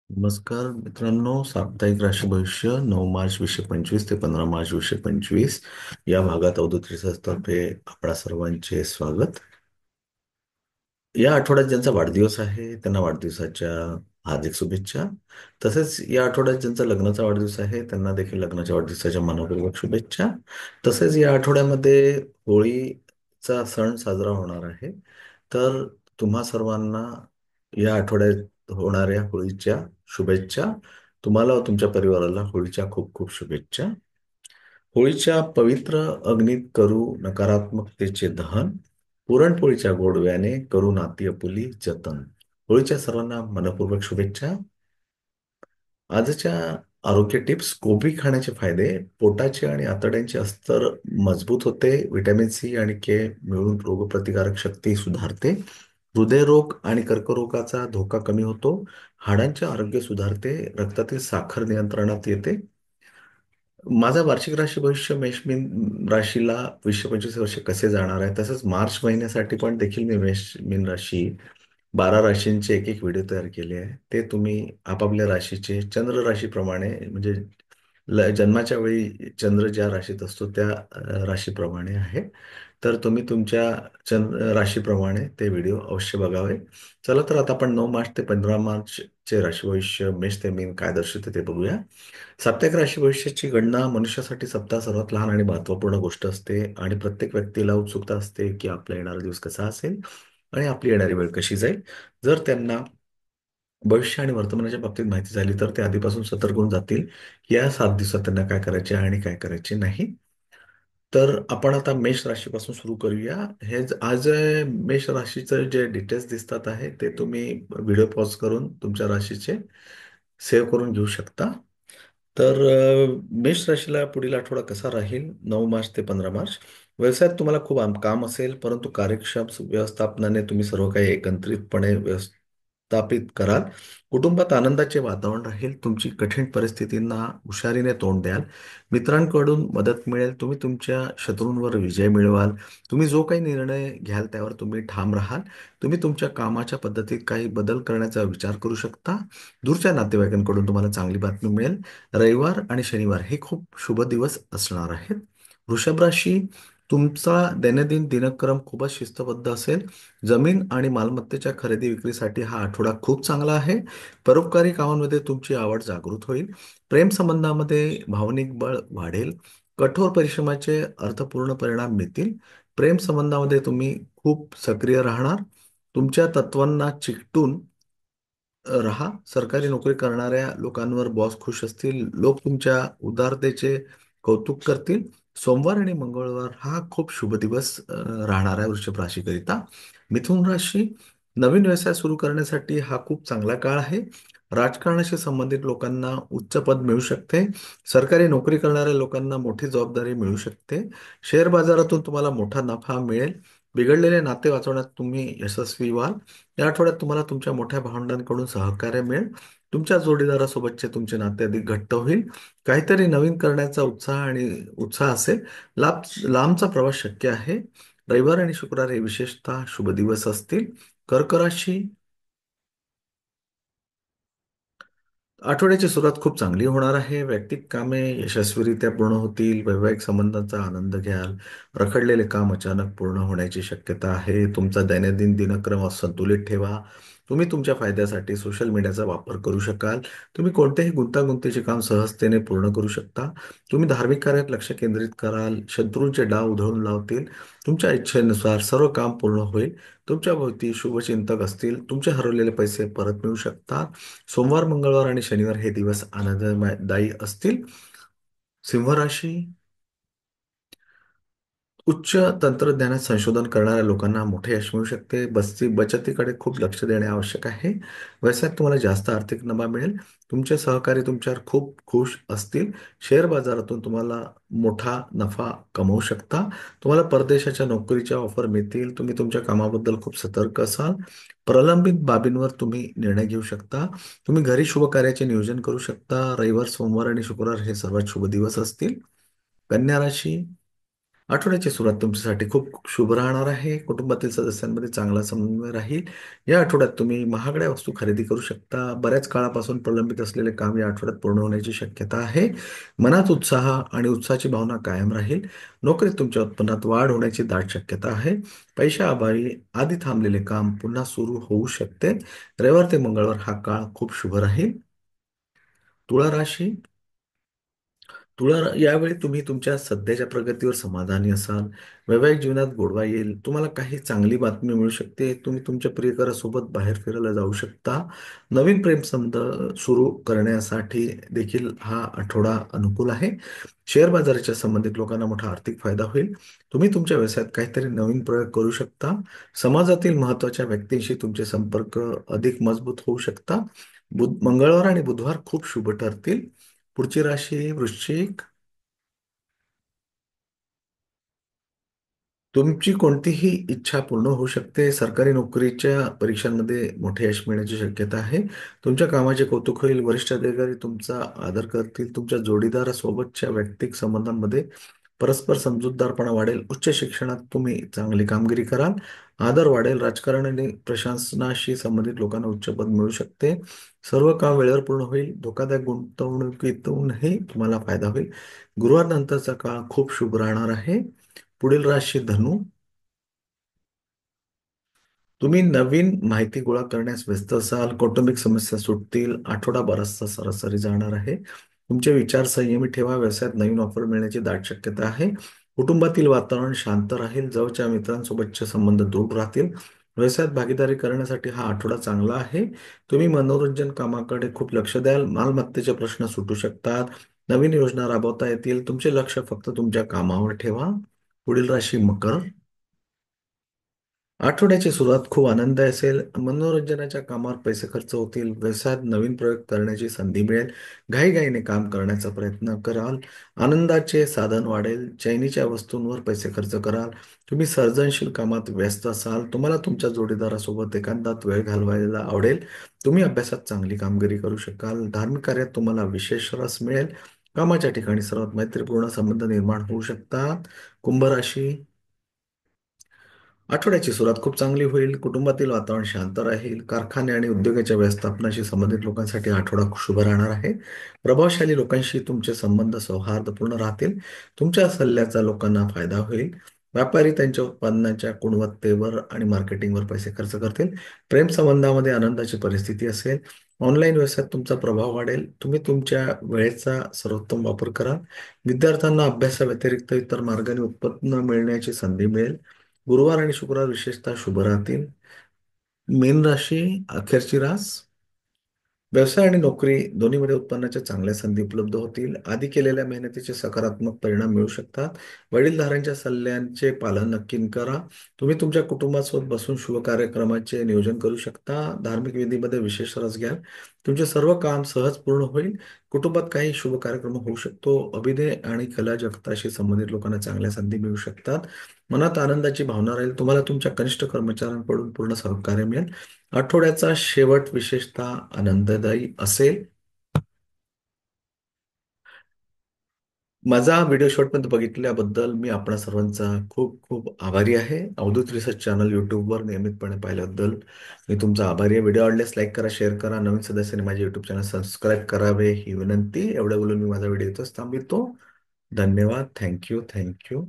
नमस्कार मित्रांनो, साप्ताहिक राशी भविष्य 9 मार्च 2025 ते 15 मार्च 2025 या भागात अवधूत तर्फे आपणा सर्वांचे स्वागत. या आठवड्यात ज्यांचा वाढदिवस आहे त्यांना वाढदिवसाच्या हार्दिक शुभेच्छा. तसेच या आठवड्यात ज्यांचा लग्नाचा वाढदिवस आहे त्यांना देखील लग्नाच्या वाढदिवसाच्या मनपूर्वक शुभेच्छा. तसेच या आठवड्यामध्ये होळीचा सण साजरा होणार आहे. तर तुम्हा सर्वांना या आठवड्यात होणाऱ्या होळीच्या शुभेच्छा. तुम्हाला व तुमच्या परिवाराला होळीच्या खूप खूप शुभेच्छा. होळीच्या पवित्र अग्नीत करू नकारात्मकतेचे दहन. पुरणपोळीच्या गोडव्याने करू नाती आपुली जतन. होळीच्या सर्वांना मनपूर्वक शुभेच्छा. आजच्या आरोग्य टिप्स. कोबी खाण्याचे फायदे. पोटाचे आणि आतड्यांचे अस्तर मजबूत होते. व्हिटॅमिन सी आणि के मिळून रोगप्रतिकारक शक्ती सुधारते. हृदयरोग आणि कर्करोगाचा धोका कमी होतो. हाडांचे आरोग्य सुधारते. रक्तातील साखर नियंत्रणात येते. माझा वार्षिक राशी भविष्य मेष मीन राशीला 2025 वर्ष कसे जाणार आहे, तसंच मार्च महिन्यासाठी पण देखील मी मेष मीन राशी 12 राशींचे एक एक व्हिडिओ तयार केले आहे. ते तुम्ही आपापल्या राशीचे चंद्र राशीप्रमाणे म्हणजे जन्माच्या वेळी चंद्र ज्या राशीत असतो त्या राशीप्रमाणे आहे. तर तुम्ही तुमच्या राशीप्रमाणे ते व्हिडिओ अवश्य बघावे. चला तर आता आपण 9 मार्च ते 15 मार्चचे राशी भविष्य मेष ते मीन काय दर्शवते ते बघूया. साप्ताहिक राशी भविष्याची गणना. मनुष्यासाठी सप्ताह सर्वात लहान आणि महत्त्वपूर्ण गोष्ट असते आणि प्रत्येक व्यक्तीला उत्सुकता असते की आपला येणारा दिवस कसा असेल आणि आपली येणारी वेळ कशी जाईल. जर त्यांना भविष्य आणि वर्तमानाच्या बाबतीत माहिती झाली तर ते आधीपासून सतर्क होऊन जातील की या 7 दिवसात त्यांना काय करायचे आहे आणि काय करायचे नाही. तर आपण आता मेष राशीपासून सुरू करूया. आज मेष राशीचं जे डिटेल्स दिसतात आहे ते तुम्ही व्हिडिओ पॉज करून तुमच्या राशीचे सेव्ह करून घेऊ शकता. तर मेष राशीला पुढील आठवडा कसा राहील 9 मार्च ते 15 मार्च. व्यवसायात तुम्हाला खूप काम असेल, परंतु कार्यक्षम व्यवस्थापनाने तुम्ही सर्व काही एकत्रितपणे व्यवस्थापित कराल. कुटुंबात आनंदाचे वातावरण राहील. तुमची कठीण परिस्थितींना हुशारीने तोंड द्याल. मित्रांकडून मदत मिळेल. तुम्ही तुमच्या शत्रूंवर विजय मिळवाल. तुम्ही जो काही निर्णय घ्याल त्यावर तुम्ही ठाम राहाल. तुम्ही तुमच्या कामाच्या पद्धतीत काही बदल करण्याचा विचार करू शकता. दूरच्या नातेवाईकांकडून तुम्हाला चांगली बातमी मिळेल. रविवार आणि शनिवार हे खूप शुभ दिवस असणार आहेत. वृषभ राशी. तुमचा दैनंदिन दिनक्रम खूपच शिस्तबद्ध असेल. जमीन आणि मालमत्तेच्या खरेदी विक्रीसाठी हा आठवडा खूप चांगला आहे. परोपकारी कामांमध्ये तुमची आवड जागृत होईल. प्रेम संबंधामध्ये भावनिक बळ वाढेल. कठोर परिश्रमाचे अर्थपूर्ण परिणाम मिळतील. प्रेम संबंधामध्ये तुम्ही खूप सक्रिय राहणार. तुमच्या तत्वांना चिकटून राहा. सरकारी नोकरी करणाऱ्या लोकांवर बॉस खुश असतील. लोक तुमच्या उदारतेचे कौतुक करतील. सोमवार आणि मंगळवार हा खूप शुभ दिवस राहणार आहे वृषभ राशीकरिता. मिथुन राशी. नवीन व्यवसाय सुरू करण्यासाठी हा खूप चांगला काळ आहे. राजकारणाशी संबंधित लोकांना उच्च पद मिळू शकते. सरकारी नोकरी करणाऱ्या लोकांना मोठी जबाबदारी मिळू शकते. शेअर बाजारातून तुम्हाला मोठा नफा मिळेल. बिघडलेले नाते वाचवण्यात तुम्ही यशस्वी व्हाल. या आठवड्यात तुम्हाला तुमच्या मोठ्या भावंडांकडून सहकार्य मिळेल. तुमच्या जोडीदारासोबतचे तुमचे नाते अधिक घट्ट होईल. काहीतरी नवीन करण्याचा उत्साह असेल. लांबचा प्रवास शक्य आहे. रविवार आणि शुक्रवार हे विशेषतः शुभ दिवस असतील. कर्क राशी. आठवड्याची सुरुवात खूप चांगली होणार आहे. वैयक्तिक कामे यशस्वीरित्या पूर्ण होतील. वैवाहिक संबंधांचा आनंद घ्याल. रखडलेले काम अचानक पूर्ण होण्याची शक्यता आहे. तुमचा दैनंदिन दिनक्रम संतुलित ठेवा. तुम्ही तुमच्या फायद्यासाठी सोशल मीडियाचा वापर करू शकाल. तुम्ही कोणतेही गुंतागुंतीचे काम सहजतेने पूर्ण करू शकता. तुम्ही धार्मिक कार्यात लक्ष केंद्रित कराल. शत्रूंचे डाव उधळून लावतील. तुमच्या इच्छेनुसार सर्व काम पूर्ण होईल. तुमच्या भोवती शुभचिंतक असतील. तुमचे हरवलेले पैसे परत मिळू शकतात. सोमवार, मंगळवार आणि शनिवार हे दिवस आनंददायी असतील. सिंह राशी. उच्च तंत्रज्ञानात संशोधन करणाऱ्या लोकांना मोठे यश मिळू शकते. बचतीकडे खूप लक्ष देणे आवश्यक आहे. व्यवसायात तुम्हाला जास्त आर्थिक नफा मिळेल. तुमचे सहकारी तुमच्यावर खूप खुश असतील. शेअर बाजारातून तुम्हाला मोठा नफा कमवू शकता. तुम्हाला परदेशाच्या नोकरीच्या ऑफर मिळतील. तुम्ही तुमच्या कामाबद्दल खूप सतर्क असाल. प्रलंबित बाबींवर तुम्ही निर्णय घेऊ शकता. तुम्ही घरी शुभ कार्याचे नियोजन करू शकता. रविवार, सोमवार आणि शुक्रवार हे सर्वात शुभ दिवस असतील. कन्या राशी. आठवड्याची सुरुवात तुमच्यासाठी खूप शुभ राहणार आहे. कुटुंबातील सदस्यांमध्ये चांगला समन्वय राहील. या आठवड्यात तुम्ही महागड्या वस्तू खरेदी करू शकता. बऱ्याच काळापासून प्रलंबित असलेले काम या आठवड्यात पूर्ण होण्याची शक्यता आहे. मनात उत्साह आणि उत्साहाची भावना कायम राहील. नोकरीत तुमच्या उत्पन्नात वाढ होण्याची दाट शक्यता आहे. पैशाअभावी आधी थांबलेले काम पुन्हा सुरू होऊ शकते. रविवार ते मंगळवार हा काळ खूप शुभ राहील. तुळा राशी यावेळी तुम्ही तुमच्या सध्याच्या प्रगतीवर समाधानी असाल. वैवाहिक जीवनात गोडवा येईल. तुम्हाला काही चांगली बातमी मिळू शकते. तुम्ही तुमच्या प्रियकरासोबत बाहेर फिरायला जाऊ शकता. नवीन प्रेमसंबंध सुरू करण्यासाठी देखील हा आठवडा अनुकूल आहे. शेअर बाजाराच्या संबंधित लोकांना मोठा आर्थिक फायदा होईल. तुम्ही तुमच्या व्यवसायात काहीतरी नवीन प्रयोग करू शकता. समाजातील महत्त्वाच्या व्यक्तींशी तुमचे संपर्क अधिक मजबूत होऊ शकता. मंगळवार आणि बुधवार खूप शुभ ठरतील. पुढची राशी वृश्चिक. तुमची कोणतीही इच्छा पूर्ण होऊ शकते. सरकारी नोकरीच्या परीक्षांमध्ये मोठे यश मिळण्याची शक्यता आहे. तुमच्या कामाचे कौतुक होईल. वरिष्ठ अधिकारी तुमचा आदर करतील. तुमच्या जोडीदारासोबतच्या वैयक्तिक संबंधांमध्ये परस्पर समजूतदारपणा वाढेल. उच्च शिक्षणात तुम्ही चांगली कामगिरी कराल. आदर वाढेल. राजकारण आणि प्रशासनाशी संबंधित लोकांना उच्च पद मिळू शकते. सर्व काम वेळेवर पूर्ण होईल. धोकादायक गुंतवणुकीतूनही तुम्हाला फायदा होईल. गुरुवार नंतरचा काळ खूप शुभ राहणार आहे. पुढील राशी धनु. तुम्ही नवीन माहिती गोळा करण्यास व्यस्त असाल. कौटुंबिक समस्या सुटतील. आठवडा बराचसा सरासरी जाणार आहे. तुमचे विचार संयमी ठेवा. व्यवसायात नवीन ऑफर मिळण्याची दाट शक्यता आहे. कुटुंबातील वातावरण शांत राहील. जवळच्या मित्रांसोबतचे संबंध दृढ राहतील. व्यवसायात भागीदारी करण्यासाठी हा आठवडा चांगला आहे. तुम्ही मनोरंजन कामाकडे खूप लक्ष द्याल. मालमत्तेचे प्रश्न सुटू शकतात. नवीन योजना राबवता येतील. तुमचे लक्ष फक्त तुमच्या कामावर ठेवा. पुढील राशी मकर. आठवड्याची सुरुवात खूप आनंद असेल. मनोरंजनाच्या कामावर पैसे खर्च होतील. व्यवसायात नवीन प्रयोग करण्याची संधी मिळेल. घाईघाईने काम करण्याचा प्रयत्न कराल. आनंदाचे साधन वाढेल. चैनीच्या वस्तूंवर पैसे खर्च कराल. तुम्ही सर्जनशील कामात व्यस्त असाल. तुम्हाला तुमच्या जोडीदारासोबत एकांतात वेळ घालवायला आवडेल. तुम्ही अभ्यासात चांगली कामगिरी करू शकाल. धार्मिक कार्यात तुम्हाला विशेष रस मिळेल. कामाच्या ठिकाणी सर्वात मैत्रीपूर्ण संबंध निर्माण होऊ शकतात. कुंभ राशी. आठवड्याची सुरुवात खूप चांगली होईल. कुटुंबातील वातावरण शांत राहील. कारखाने आणि उद्योगाच्या व्यवस्थापनाशी संबंधित लोकांसाठी हा आठवडा खूप शुभ राहणार आहे. प्रभावशाली लोकांशी तुमचे संबंध सौहार्दपूर्ण राहतील. तुमच्या सल्ल्याचा लोकांना फायदा होईल. व्यापारी त्यांच्या उत्पादनाच्या गुणवत्तेवर आणि मार्केटिंगवर पैसे खर्च करतील. प्रेमसंबंधामध्ये आनंदाची परिस्थिती असेल. ऑनलाईन व्यवसायात तुमचा प्रभाव वाढेल. तुम्ही तुमच्या वेळेचा सर्वोत्तम वापर करा. विद्यार्थ्यांना अभ्यासाव्यतिरिक्त इतर मार्गाने उत्पन्न मिळण्याची संधी मिळेल. गुरुवार आणि शुक्रवार विशेषतः शुभ राहतील. मीन राशी अखेरची रास. व्यवसाय आणि नोकरी दोन्हीमध्ये उत्पन्नाच्या चांगल्या संधी उपलब्ध होतील. आधी केलेल्या मेहनतीचे सकारात्मक परिणाम मिळू शकतात. वडीलधाऱ्यांच्या सल्ल्यांचे पालन नक्की करा. तुम्ही तुमच्या कुटुंबासोबत बसून शुभ कार्यक्रमाचे नियोजन करू शकता. धार्मिक विधीमध्ये विशेष रस घ्या. तुमचे सर्व काम सहज पूर्ण होईल. कुटुंबात काही शुभ कार्यक्रम होऊ शकतो. अभिनय आणि कला जगताशी संबंधित लोकांना चांगल्या संधी मिळू शकतात. मनात आनंदाची भावना राहील. तुम्हाला तुमच्या कनिष्ठ कर्मचाऱ्यांकडून पूर्ण सहकार्य मिळेल. आठवड्याचा शेवट विशेषतः आनंददायी असेल. माझा व्हिडिओ शेवटपर्यंत बघितल्याबद्दल मी आपणा सर्वांचा खूप खूप आभारी आहे. अवधूत रिसर्च चॅनल यूट्यूबवर नियमितपणे पाहिल्याबद्दल मी तुमचा आभारी आहे. व्हिडिओ आवडल्यास लाईक करा, शेअर करा. नवीन सदस्यांनी माझे यूट्यूब चॅनल सबस्क्राईब करावे ही विनंती. एवढं बोलून मी माझा व्हिडिओ इथंच थांबवितो. धन्यवाद. थँक्यू. थँक्यू.